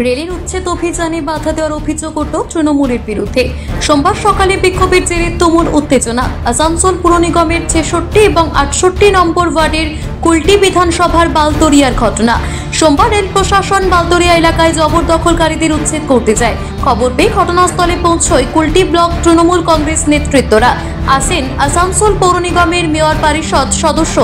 রেলের উচ্ছেদ অভিযানে বাধা দেওয়ার অভিযোগ উঠল তৃণমূলের বিরুদ্ধে। সোমবার সকালে বিক্ষোভের জেরে তুমুল উত্তেজনা। আসানসোল পুর নিগমের ৬৬ এবং ৬৮ নম্বর ওয়ার্ডের কুলটি বিধানসভার বালতরিয়ার ঘটনা। সোমবার রেল প্রশাসন বালতরিয়া এলাকায় জবরদখলকারীদের উচ্ছেদ করতে যায়। খবর পেয়ে ঘটনাস্থলে পৌঁছয় কুলটি ব্লক তৃণমূল কংগ্রেস নেতৃত্বরা। আসেন আসানসোল পৌর নিগমের মেয়র পরিষদ সদস্য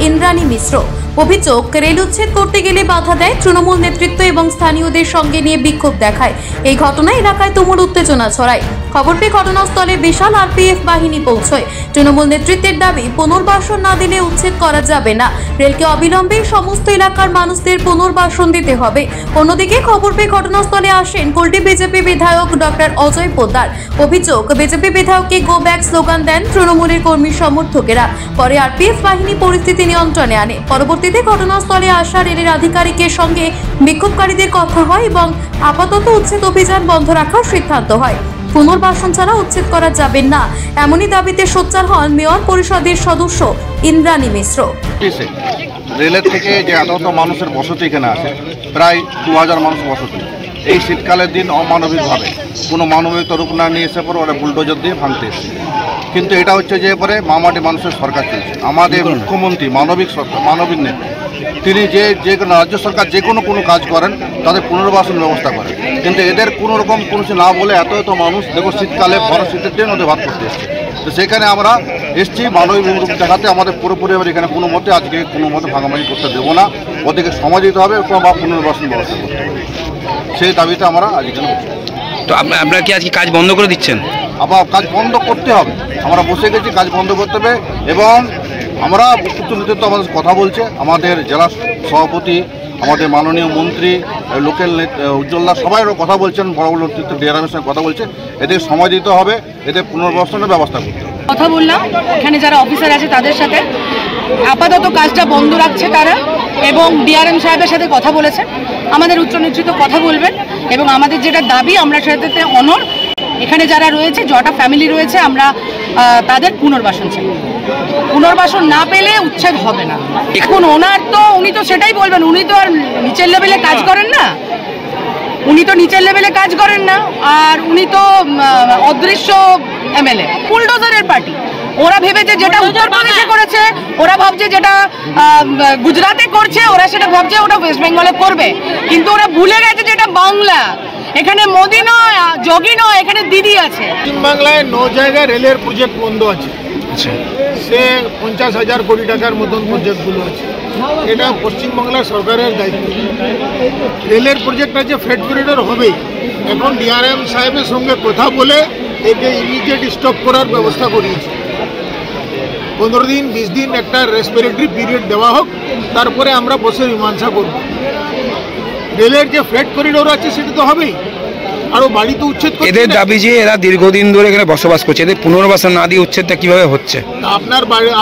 ইন্দ্রাণী মিশ্র। অভিযোগ, রেল উচ্ছেদ করতে গেলে বাধা দেয় তৃণমূল নেতৃত্ব এবং স্থানীয়দের সঙ্গে নিয়ে বিক্ষোভ দেখায়। এই ঘটনায় এলাকায় তুমুল উত্তেজনা ছড়ায়। খবর পেয়ে ঘটনাস্থলে বিশাল আরপিএফ বাহিনী পৌঁছয়। তৃণমূল নেতৃত্বের দাবি, পুনর্বাসন না দিলে উচ্ছেদ করা যাবে না। রেলকে অবিলম্বে সমস্ত এলাকার মানুষদের পুনর্বাসন দিতে হবে। অন্যদিকে খবর পেয়ে ঘটনাস্থলে আসেন কুলটি বিজেপি বিধায়ক ডক্টর অজয় পোদ্দার। অভিযোগ, বিজেপি বিধায়ককে গো ব্যাক স্লোগান দেন তৃণমূলের কর্মী সমর্থকেরা। পরে আরপিএফ বাহিনী পরিস্থিতি নিয়ন্ত্রণে আনে। পরবর্তীতে ঘটনাস্থলে আসা রেলের আধিকারিকের সঙ্গে বিক্ষোভকারীদের কথা হয় এবং আপাতত উচ্ছেদ অভিযান বন্ধ রাখার সিদ্ধান্ত হয়। পুনর্বাসন ছাড়া উচ্ছেদ করা যাবে না, এমনই দাবিতে সোচ্চার হন মেয়র পরিষদের সদস্য ইন্দ্রাণী মিশ্র। রেলের থেকে যে এত মানুষের বসতি এখানে আছে, প্রায় 2000 মানুষ বসতি। এই শীতকালের দিন অমানবিকভাবে কোনো মানবিক তরফ না নিয়ে এসে পরে ওরা বুলডোজার দিয়ে ভাঙতে এসেছে। কিন্তু এটা হচ্ছে যে পরে মামাটি মানুষের সরকার চলছে। আমাদের মুখ্যমন্ত্রী মানবিক নেতা, তিনি যে রাজ্য সরকার যে কোনো কাজ করেন তাদের পুনর্বাসন ব্যবস্থা করেন। কিন্তু এদের কোনো রকম কোনো না বলে এত মানুষ দেখো শীতকালে বড় শীতের দিন ওদের ভাত করতে এসছে। তো সেখানে আমরা এসছি মানবিক রূপ দেখাতে। আমাদের পুরোপুরি এখানে কোনো মতে আজকে কোনো মতে ভাঙাভাঙি করতে দেবো না, ওদেরকে সময় দিতে হবে বা পুনর্বাসন ব্যবস্থা করতে হবে, সেই দাবিতে আমরা আজকে। তো আপনারা কি আজকে কাজ বন্ধ করে দিচ্ছেন? আবার কাজ বন্ধ করতে হবে, আমরা বসে গেছি, কাজ বন্ধ করতে হবে। এবং আমরা উচ্চ নেতৃত্ব আমাদের কথা বলছে, আমাদের জেলা সভাপতি, আমাদের মাননীয় মন্ত্রী, লোকাল উজ্জ্বলদা সবাই কথা বলছেন, বড় বড় নেতৃত্ব ডিআরএমের সঙ্গে কথা বলছে। এদের সময় দিতে হবে, এদের পুনর্বাসনের ব্যবস্থা করতে হবে। কথা বললাম এখানে যারা অফিসার আছে তাদের সাথে, আপাতত কাজটা বন্ধ রাখছে তারা, এবং ডিআরএম সাহেবের সাথে কথা বলেছেন। আমাদের উচ্চ নেতৃত্ব কথা বলবেন এবং আমাদের যেটা দাবি আমরা সেটাতে অনর। এখানে যারা রয়েছে, যটা ফ্যামিলি রয়েছে, আমরা তাদের পুনর্বাসন চাই। পুনর্বাসন না পেলে উচ্ছেদ হবে না। এখন উনি তো সেটাই বলবেন, উনি তো আর নিচের লেভেলে কাজ করেন না, আর উনি তো অদৃশ্য এমএলএ, বুলডোজারের পার্টি। ওরা ভেবেছে যেটা উত্তরপ্রদেশে করেছে, ওরা ভাবছে যেটা গুজরাটে করছে, ওরা সেটা ভাবছে ওটা ওয়েস্ট বেঙ্গলে করবে। কিন্তু ওরা ভুলে গেছে যেটা বাংলা, এখানে মোদি নয়, যোগী নয়, এখানে দিদি আছে। পশ্চিমবাংলায় 9 জায়গায় রেলের প্রজেক্ট বন্ধ আছে। সে 50,000 কোটি টাকার মতন প্রজেক্টগুলো আছে। এটা পশ্চিমবাংলার সরকারের দায়িত্ব। রেলের প্রজেক্ট আছে, ফ্রেট করিডোর হবেই। এখন ডিআরএম সাহেবের সঙ্গে কথা বলে একে ইমিডিয়েট স্টপ করার ব্যবস্থা করিয়েছে। 15 দিন 20 দিন একটা রেসপিরেটরি পিরিয়ড দেওয়া হোক, তারপরে আমরা বসে মীমাংসা করব। রেলের যে ফ্রেট করিডোর আছে সেটা তো হবেই, আরও বাড়ি তো উচ্ছেদ। এদের দাবি যে এরা দীর্ঘদিন ধরে এখানে বসবাস করছে, এদের পুনর্বাসন না দিয়ে উচ্ছেদটা কিভাবে হচ্ছে?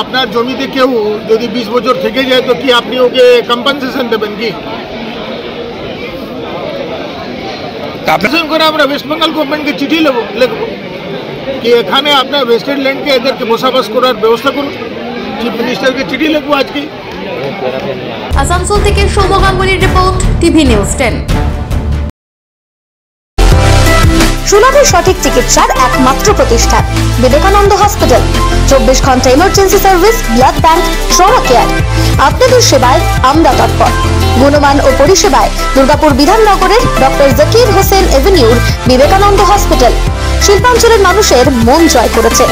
আপনার জমিতে কেউ যদি 20 বছর থেকে যায় তো কি আপনি ওকে কম্পেনসেশন দেবেন কি? করে আমরা ওয়েস্ট বেঙ্গল গভর্নমেন্টকে চিঠি লিখবো কি এখানে আপনার ওয়েস্টার্ন ল্যান্ডকে এদেরকে বসবাস করার ব্যবস্থা করুন। চিফ মিনিস্টারকে চিঠি লিখবো আজকে। আসানসোল থেকে সৌম্য গাঙ্গুলির রিপোর্ট, টিভি নিউজ 10। সুলভে সঠিক চিকিৎসার একমাত্র প্রতিষ্ঠান বিবেকানন্দ হসপিটাল। 24 ঘন্টা emergency service, blood bank, trauma care. আপনাদের সেবায় আমরা তৎপর। গুণমান ও পরিষেবায় দুর্গাপুর বিধাননগরের ডক্টর জাকির হোসেন এভিনিউর বিবেকানন্দ হসপিটাল শিল্পাঞ্চলের মানুষের মন জয় করেছে।